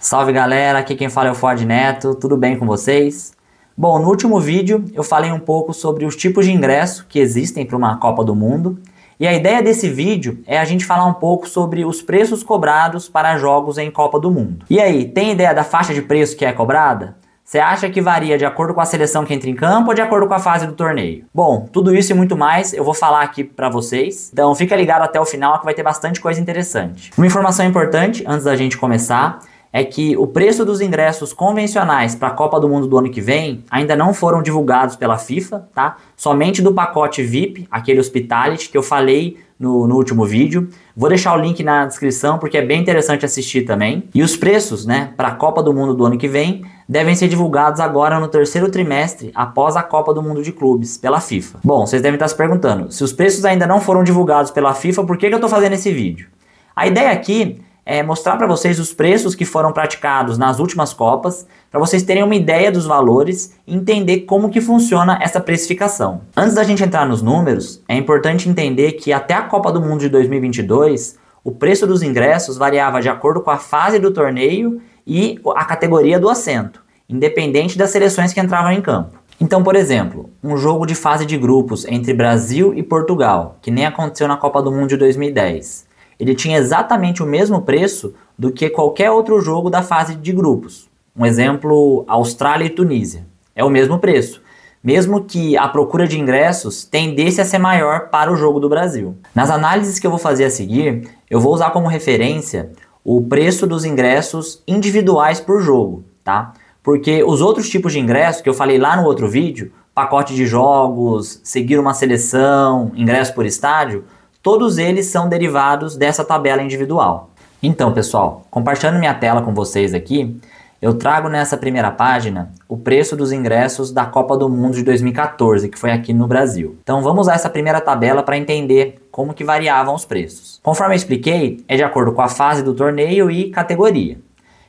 Salve galera, aqui quem fala é o Ford Neto, tudo bem com vocês? Bom, no último vídeo eu falei um pouco sobre os tipos de ingresso que existem para uma Copa do Mundo e a ideia desse vídeo é a gente falar um pouco sobre os preços cobrados para jogos em Copa do Mundo. E aí, tem ideia da faixa de preço que é cobrada? Você acha que varia de acordo com a seleção que entra em campo ou de acordo com a fase do torneio? Bom, tudo isso e muito mais eu vou falar aqui para vocês, então fica ligado até o final que vai ter bastante coisa interessante. Uma informação importante antes da gente começar é que o preço dos ingressos convencionais para a Copa do Mundo do ano que vem ainda não foram divulgados pela FIFA, tá? Somente do pacote VIP, aquele Hospitality que eu falei no último vídeo. Vou deixar o link na descrição porque é bem interessante assistir também. E os preços, né, para a Copa do Mundo do ano que vem devem ser divulgados agora no terceiro trimestre após a Copa do Mundo de Clubes, pela FIFA. Bom, vocês devem estar se perguntando, se os preços ainda não foram divulgados pela FIFA, por que eu estou fazendo esse vídeo? A ideia aqui é mostrar para vocês os preços que foram praticados nas últimas Copas, para vocês terem uma ideia dos valores e entender como que funciona essa precificação. Antes da gente entrar nos números, é importante entender que até a Copa do Mundo de 2022, o preço dos ingressos variava de acordo com a fase do torneio e a categoria do assento, independente das seleções que entravam em campo. Então, por exemplo, um jogo de fase de grupos entre Brasil e Portugal, que nem aconteceu na Copa do Mundo de 2010, ele tinha exatamente o mesmo preço do que qualquer outro jogo da fase de grupos. Um exemplo, Austrália e Tunísia. É o mesmo preço, mesmo que a procura de ingressos tendesse a ser maior para o jogo do Brasil. Nas análises que eu vou fazer a seguir, eu vou usar como referência o preço dos ingressos individuais por jogo, tá? Porque os outros tipos de ingressos que eu falei lá no outro vídeo, pacote de jogos, seguir uma seleção, ingresso por estádio, todos eles são derivados dessa tabela individual. Então, pessoal, compartilhando minha tela com vocês aqui, eu trago nessa primeira página o preço dos ingressos da Copa do Mundo de 2014, que foi aqui no Brasil. Então, vamos usar essa primeira tabela para entender como que variavam os preços. Conforme eu expliquei, é de acordo com a fase do torneio e categoria.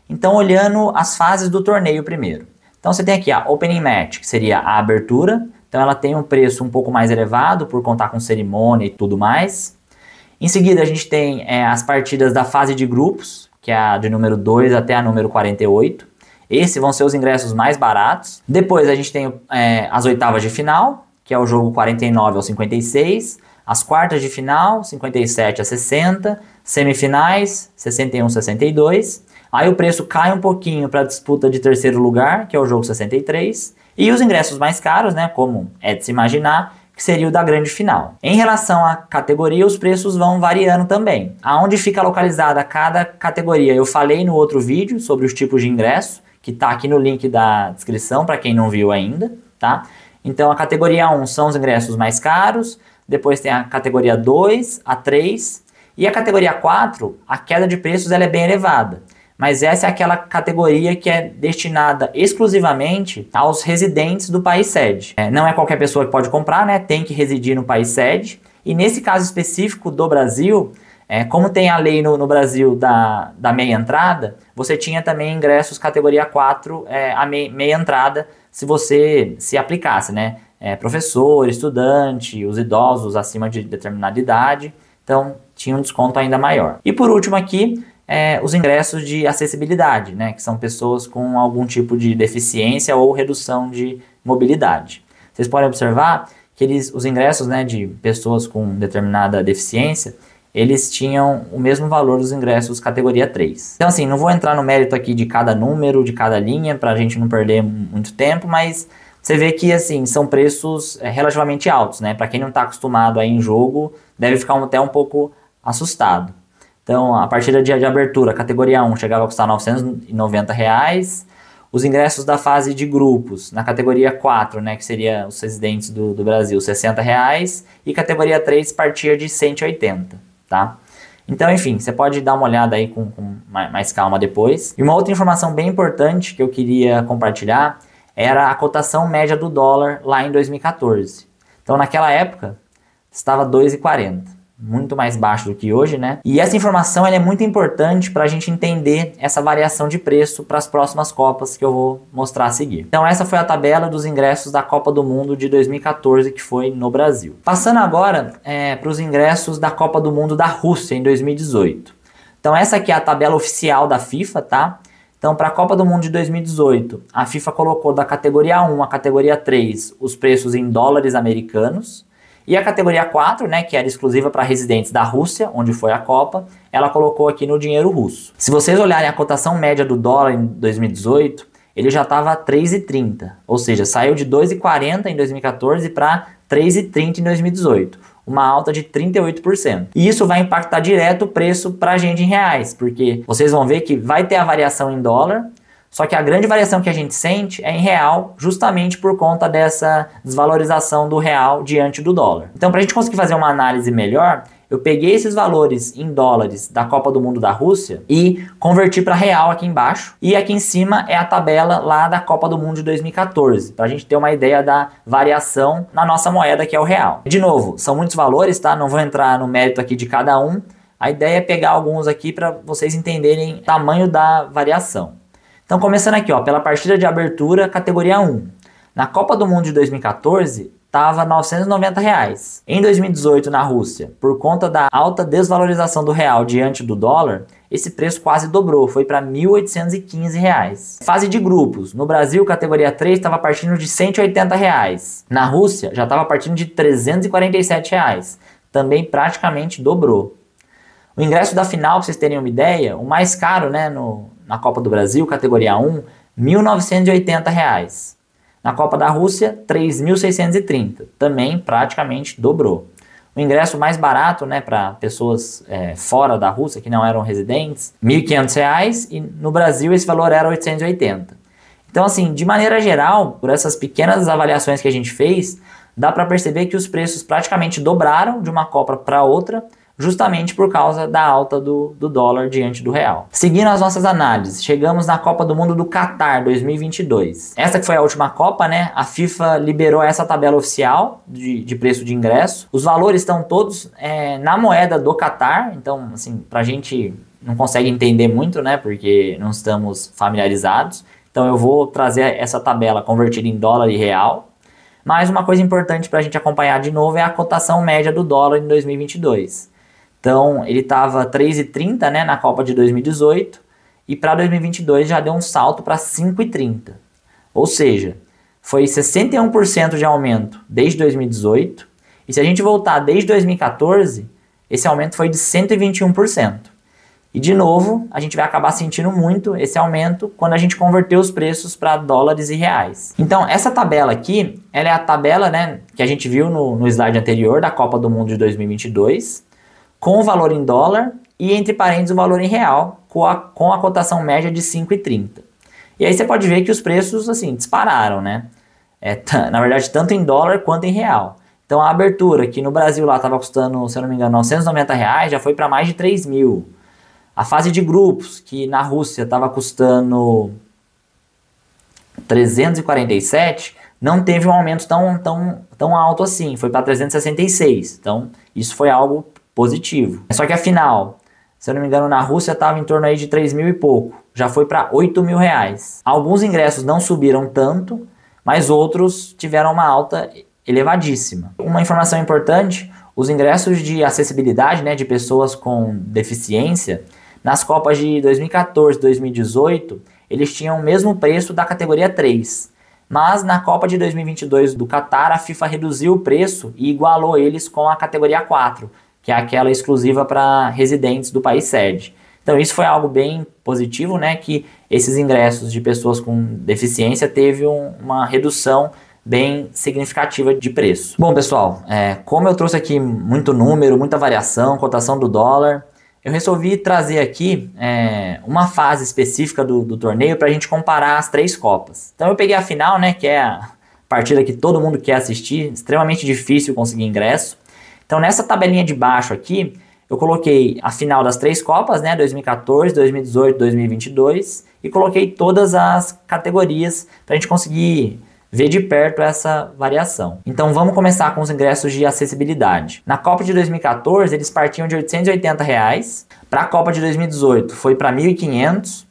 Então, olhando as fases do torneio primeiro. Então, você tem aqui a Opening Match, que seria a abertura. Então ela tem um preço um pouco mais elevado por contar com cerimônia e tudo mais. Em seguida a gente tem as partidas da fase de grupos, que é a de número 2 até a número 48. Esses vão ser os ingressos mais baratos. Depois a gente tem as oitavas de final, que é o jogo 49 ao 56. As quartas de final, 57 a 60. Semifinais, 61 a 62. Aí o preço cai um pouquinho para a disputa de terceiro lugar, que é o jogo 63. E os ingressos mais caros, né, como é de se imaginar, que seria o da grande final. Em relação à categoria, os preços vão variando também. Aonde fica localizada cada categoria, eu falei no outro vídeo sobre os tipos de ingresso, que está aqui no link da descrição para quem não viu ainda, tá? Então a categoria 1 são os ingressos mais caros, depois tem a categoria 2, a 3, e a categoria 4, a queda de preços ela é bem elevada. Mas essa é aquela categoria que é destinada exclusivamente aos residentes do país sede. Não é qualquer pessoa que pode comprar, né? Tem que residir no país sede. E nesse caso específico do Brasil, como tem a lei no Brasil da meia entrada, você tinha também ingressos categoria 4, a meia entrada, se você se aplicasse, né? Professor, estudante, os idosos acima de determinada idade, então tinha um desconto ainda maior. E por último aqui, os ingressos de acessibilidade, né, que são pessoas com algum tipo de deficiência ou redução de mobilidade. Vocês podem observar que os ingressos, né, de pessoas com determinada deficiência, eles tinham o mesmo valor dos ingressos categoria 3. Então assim, não vou entrar no mérito aqui de cada número, de cada linha, para a gente não perder muito tempo, mas você vê que assim, são preços relativamente altos, né? Para quem não está acostumado a ir em jogo, deve ficar até um pouco assustado. Então, a partida de abertura, categoria 1, chegava a custar R$ 990. Os ingressos da fase de grupos, na categoria 4, né, que seria os residentes do Brasil, R$ 60. E categoria 3 partia de 180, tá? Então, enfim, você pode dar uma olhada aí com mais calma depois. E uma outra informação bem importante que eu queria compartilhar era a cotação média do dólar lá em 2014. Então, naquela época, estava 2,40. Muito mais baixo do que hoje, né? E essa informação ela é muito importante para a gente entender essa variação de preço para as próximas Copas que eu vou mostrar a seguir. Então essa foi a tabela dos ingressos da Copa do Mundo de 2014, que foi no Brasil. Passando agora para os ingressos da Copa do Mundo da Rússia em 2018. Então essa aqui é a tabela oficial da FIFA, tá? Então, para a Copa do Mundo de 2018, a FIFA colocou da categoria 1 à categoria 3 os preços em dólares americanos. E a categoria 4, né, que era exclusiva para residentes da Rússia, onde foi a Copa, ela colocou aqui no dinheiro russo. Se vocês olharem a cotação média do dólar em 2018, ele já estava 3,30, ou seja, saiu de 2,40 em 2014 para 3,30 em 2018, uma alta de 38%. E isso vai impactar direto o preço para a gente em reais, porque vocês vão ver que vai ter a variação em dólar, só que a grande variação que a gente sente é em real, justamente por conta dessa desvalorização do real diante do dólar. Então, para a gente conseguir fazer uma análise melhor, eu peguei esses valores em dólares da Copa do Mundo da Rússia e converti para real aqui embaixo. E aqui em cima é a tabela lá da Copa do Mundo de 2014, para a gente ter uma ideia da variação na nossa moeda, que é o real. De novo, são muitos valores, tá? Não vou entrar no mérito aqui de cada um. A ideia é pegar alguns aqui para vocês entenderem o tamanho da variação. Então, começando aqui, ó, pela partida de abertura, categoria 1. Na Copa do Mundo de 2014, estava R$ 990. Em 2018, na Rússia, por conta da alta desvalorização do real diante do dólar, esse preço quase dobrou, foi para R$ 1.815. Fase de grupos. No Brasil, categoria 3 estava partindo de R$ 180. Na Rússia, já estava partindo de R$ 347. Também praticamente dobrou. O ingresso da final, para vocês terem uma ideia, o mais caro, né, na Copa do Brasil, categoria 1, R$ 1.980. Na Copa da Rússia, R$ 3.630. Também praticamente dobrou. O ingresso mais barato, né, para pessoas fora da Rússia, que não eram residentes, R$ 1.500, e no Brasil esse valor era R$ 880. Então, assim, de maneira geral, por essas pequenas avaliações que a gente fez, dá para perceber que os preços praticamente dobraram de uma Copa para outra, justamente por causa da alta do dólar diante do real. Seguindo as nossas análises, chegamos na Copa do Mundo do Catar 2022. Essa que foi a última Copa, né? A FIFA liberou essa tabela oficial de preço de ingresso. Os valores estão todos na moeda do Catar, então, assim, pra gente não consegue entender muito, né? Porque não estamos familiarizados. Então eu vou trazer essa tabela convertida em dólar e real. Mas uma coisa importante para a gente acompanhar de novo é a cotação média do dólar em 2022. Então, ele estava 3,30, né, na Copa de 2018 e para 2022 já deu um salto para 5,30. Ou seja, foi 61% de aumento desde 2018 e se a gente voltar desde 2014, esse aumento foi de 121%. E de novo, a gente vai acabar sentindo muito esse aumento quando a gente converter os preços para dólares e reais. Então, essa tabela aqui, ela é a tabela, né, que a gente viu no slide anterior da Copa do Mundo de 2022, com o valor em dólar e, entre parênteses, o valor em real, com a cotação média de 5,30. E aí você pode ver que os preços, assim, dispararam, né? Na verdade, tanto em dólar quanto em real. Então, a abertura, que no Brasil lá estava custando, se eu não me engano, R$ 990, já foi para mais de 3 mil. A fase de grupos, que na Rússia estava custando 347, não teve um aumento tão alto assim, foi para 366. Então, isso foi algo positivo. Só que afinal, se eu não me engano, na Rússia estava em torno aí de 3 mil e pouco. Já foi para 8 mil reais. Alguns ingressos não subiram tanto, mas outros tiveram uma alta elevadíssima. Uma informação importante, os ingressos de acessibilidade, né, de pessoas com deficiência, nas Copas de 2014 e 2018, eles tinham o mesmo preço da categoria 3. Mas na Copa de 2022 do Catar, a FIFA reduziu o preço e igualou eles com a categoria 4, que é aquela exclusiva para residentes do país sede. Então isso foi algo bem positivo, né, que esses ingressos de pessoas com deficiência teve uma redução bem significativa de preço. Bom, pessoal, como eu trouxe aqui muito número, muita variação, cotação do dólar, eu resolvi trazer aqui uma fase específica do torneio para a gente comparar as 3 Copas. Então eu peguei a final, né, que é a partida que todo mundo quer assistir, extremamente difícil conseguir ingresso. Então nessa tabelinha de baixo aqui, eu coloquei a final das 3 Copas, né, 2014, 2018, 2022, e coloquei todas as categorias para a gente conseguir ver de perto essa variação. Então vamos começar com os ingressos de acessibilidade. Na Copa de 2014, eles partiam de R$ 880, para a Copa de 2018 foi para R$ 1.500,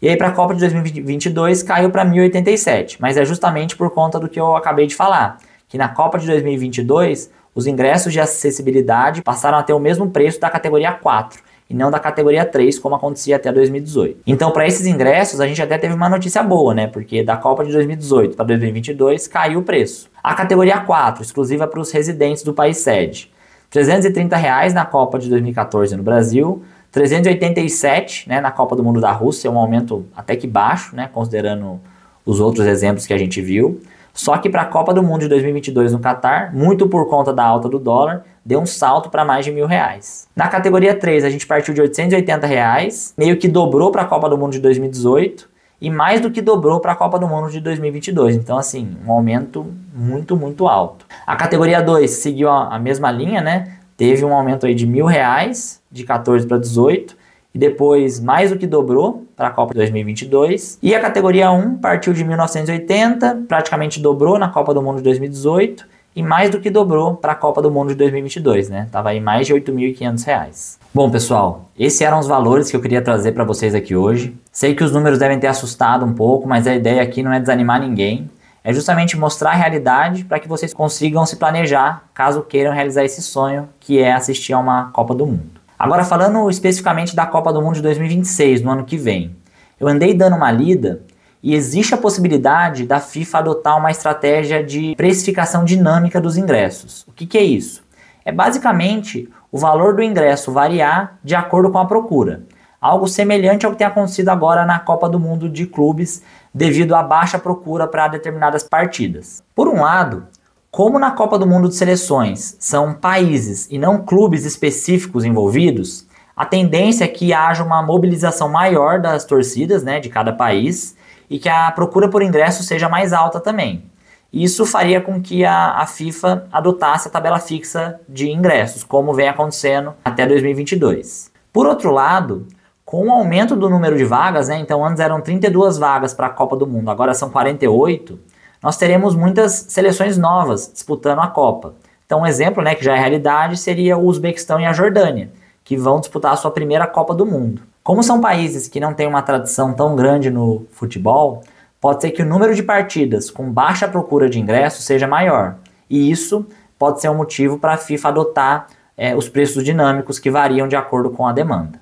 e aí para a Copa de 2022 caiu para R$ 1.087, mas é justamente por conta do que eu acabei de falar, que na Copa de 2022 os ingressos de acessibilidade passaram a ter o mesmo preço da categoria 4, e não da categoria 3, como acontecia até 2018. Então, para esses ingressos, a gente até teve uma notícia boa, né? Porque da Copa de 2018 para 2022 caiu o preço. A categoria 4, exclusiva para os residentes do país sede, R$ 330 na Copa de 2014 no Brasil, 387, né, na Copa do Mundo da Rússia, um aumento até que baixo, né, considerando os outros exemplos que a gente viu. Só que para a Copa do Mundo de 2022 no Catar, muito por conta da alta do dólar, deu um salto para mais de R$1.000. Na categoria 3, a gente partiu de R$ 880, meio que dobrou para a Copa do Mundo de 2018 e mais do que dobrou para a Copa do Mundo de 2022. Então, assim, um aumento muito, muito alto. A categoria 2 seguiu a mesma linha, né? Teve um aumento aí de R$1.000, de 14 para 18, e depois mais do que dobrou para a Copa de 2022. E a categoria 1 partiu de 1.980, praticamente dobrou na Copa do Mundo de 2018 e mais do que dobrou para a Copa do Mundo de 2022, né? Tava aí mais de R$ 8.500. Bom, pessoal, esses eram os valores que eu queria trazer para vocês aqui hoje. Sei que os números devem ter assustado um pouco, mas a ideia aqui não é desanimar ninguém. É justamente mostrar a realidade para que vocês consigam se planejar caso queiram realizar esse sonho, que é assistir a uma Copa do Mundo. Agora, falando especificamente da Copa do Mundo de 2026, no ano que vem, eu andei dando uma lida e existe a possibilidade da FIFA adotar uma estratégia de precificação dinâmica dos ingressos. O que é isso? É basicamente o valor do ingresso variar de acordo com a procura. Algo semelhante ao que tem acontecido agora na Copa do Mundo de clubes devido à baixa procura para determinadas partidas. Por um lado, como na Copa do Mundo de Seleções são países e não clubes específicos envolvidos, a tendência é que haja uma mobilização maior das torcidas, né, de cada país e que a procura por ingresso seja mais alta também. Isso faria com que a FIFA adotasse a tabela fixa de ingressos, como vem acontecendo até 2022. Por outro lado, com o aumento do número de vagas, né, então antes eram 32 vagas para a Copa do Mundo, agora são 48, nós teremos muitas seleções novas disputando a Copa. Então um exemplo, né, que já é realidade seria o Uzbequistão e a Jordânia, que vão disputar a sua primeira Copa do Mundo. Como são países que não têm uma tradição tão grande no futebol, pode ser que o número de partidas com baixa procura de ingressos seja maior. E isso pode ser um motivo para a FIFA adotar os preços dinâmicos que variam de acordo com a demanda.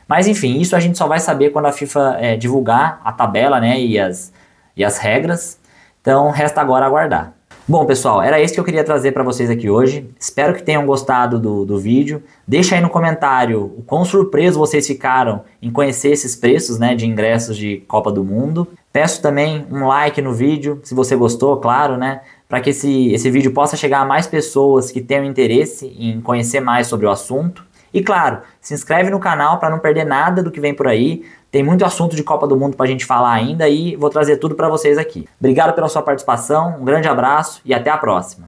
Mas enfim, isso a gente só vai saber quando a FIFA divulgar a tabela, né, e as regras. Então resta agora aguardar. Bom, pessoal, era isso que eu queria trazer para vocês aqui hoje. Espero que tenham gostado do vídeo. Deixa aí no comentário o quão surpresos vocês ficaram em conhecer esses preços, né, de ingressos de Copa do Mundo. Peço também um like no vídeo, se você gostou, claro, né, para que esse vídeo possa chegar a mais pessoas que tenham interesse em conhecer mais sobre o assunto. E claro, se inscreve no canal para não perder nada do que vem por aí. Tem muito assunto de Copa do Mundo para a gente falar ainda e vou trazer tudo para vocês aqui. Obrigado pela sua participação, um grande abraço e até a próxima.